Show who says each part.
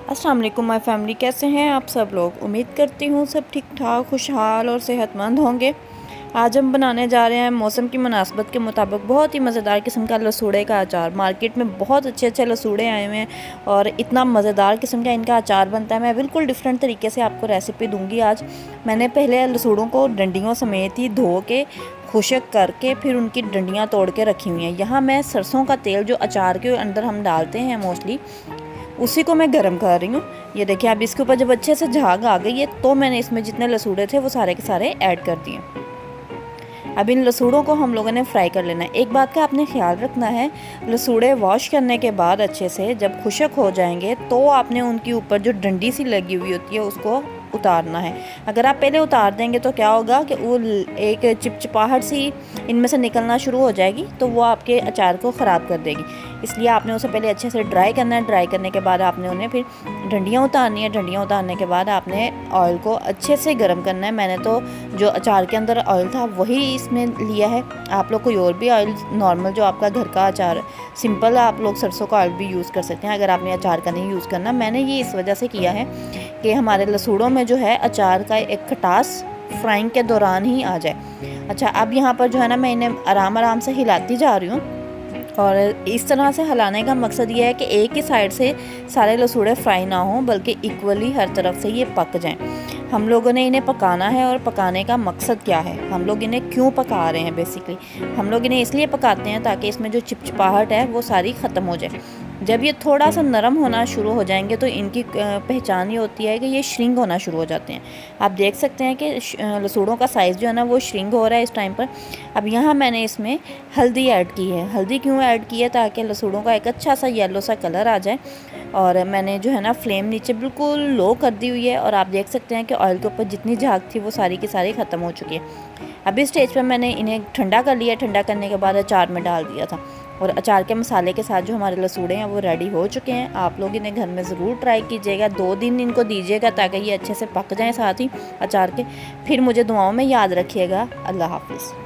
Speaker 1: अस्सलाम वालेकुम my family, कैसे हैं आप सब लोग। उम्मीद करती हूँ सब ठीक ठाक, खुशहाल और सेहतमंद होंगे। आज हम बनाने जा रहे हैं मौसम की मुनासबत के मुताबिक बहुत ही मज़ेदार किस्म का लसूड़े का अचार। मार्केट में बहुत अच्छे अच्छे लसूड़े आए हुए हैं और इतना मज़ेदार किस्म का इनका अचार बनता है। मैं बिल्कुल डिफरेंट तरीके से आपको रेसिपी दूँगी आज। मैंने पहले लसूड़ों को डंडियों समेत ही धो के खुशक करके फिर उनकी डंडियाँ तोड़ के रखी हुई हैं। यहाँ मैं सरसों का तेल जो अचार के अंदर हम डालते हैं मोस्टली, उसी को मैं गर्म कर रही हूँ। ये देखिए, अब इसके ऊपर जब अच्छे से झाग आ गई है तो मैंने इसमें जितने लसूड़े थे वो सारे के सारे ऐड कर दिए। अब इन लसूड़ों को हम लोगों ने फ्राई कर लेना है। एक बात का आपने ख्याल रखना है, लसूड़े वॉश करने के बाद अच्छे से जब खुशक हो जाएंगे तो आपने उनके ऊपर जो डंडी सी लगी हुई होती है उसको उतारना है। अगर आप पहले उतार देंगे तो क्या होगा कि वो एक चिपचिपाहट सी इनमें से निकलना शुरू हो जाएगी, तो वो आपके अचार को ख़राब कर देगी। इसलिए आपने उसे पहले अच्छे से ड्राई करना है। ड्राई करने के बाद आपने उन्हें फिर डंडियाँ उतारनी है। डंडियाँ उतारने के बाद आपने ऑयल को अच्छे से गर्म करना है। मैंने तो जो अचार के अंदर ऑयल था वही इसमें लिया है। आप लोग कोई और भी ऑयल नॉर्मल जो आपका घर का अचार सिंपल, आप लोग सरसों का ऑयल भी यूज़ कर सकते हैं अगर आपने अचार का नहीं यूज़ करना। मैंने ये इस वजह से किया है कि हमारे लसूड़ों में जो है अचार का एक खटास फ्राइंग के दौरान ही आ जाए। अच्छा, अब यहाँ पर जो है ना, मैं इन्हें आराम आराम से हिलाती जा रही हूँ और इस तरह से हिलाने का मकसद ये है कि एक ही साइड से सारे लसूड़े फ्राई ना हों बल्कि इक्वली हर तरफ से ये पक जाएं। हम लोगों ने इन्हें पकाना है और पकाने का मकसद क्या है, हम लोग इन्हें क्यों पका रहे हैं। बेसिकली हम लोग इन्हें इसलिए पकाते हैं ताकि इसमें जो चिपचिपाहट है वो सारी ख़त्म हो जाए। जब ये थोड़ा सा नरम होना शुरू हो जाएंगे तो इनकी पहचान ये होती है कि ये श्रिंक होना शुरू हो जाते हैं। आप देख सकते हैं कि लसूड़ों का साइज़ जो है ना वो श्रिंक हो रहा है इस टाइम पर। अब यहाँ मैंने इसमें हल्दी ऐड की है। हल्दी क्यों ऐड की है? ताकि लसूड़ों का एक अच्छा सा येलो सा कलर आ जाए। और मैंने जो है ना फ्लेम नीचे बिल्कुल लो कर दी हुई है और आप देख सकते हैं कि ऑयल के ऊपर जितनी झाग थी वो सारी की सारी ख़त्म हो चुकी है। अभी स्टेज पर मैंने इन्हें ठंडा कर लिया। ठंडा करने के बाद अचार में डाल दिया था और अचार के मसाले के साथ जो हमारे लसूड़े हैं वो रेडी हो चुके हैं। आप लोग इन्हें घर में ज़रूर ट्राई कीजिएगा। 2 दिन इनको दीजिएगा ताकि ये अच्छे से पक जाएं साथ ही अचार के। फिर मुझे दुआओं में याद रखिएगा। अल्लाह हाफ़िज़।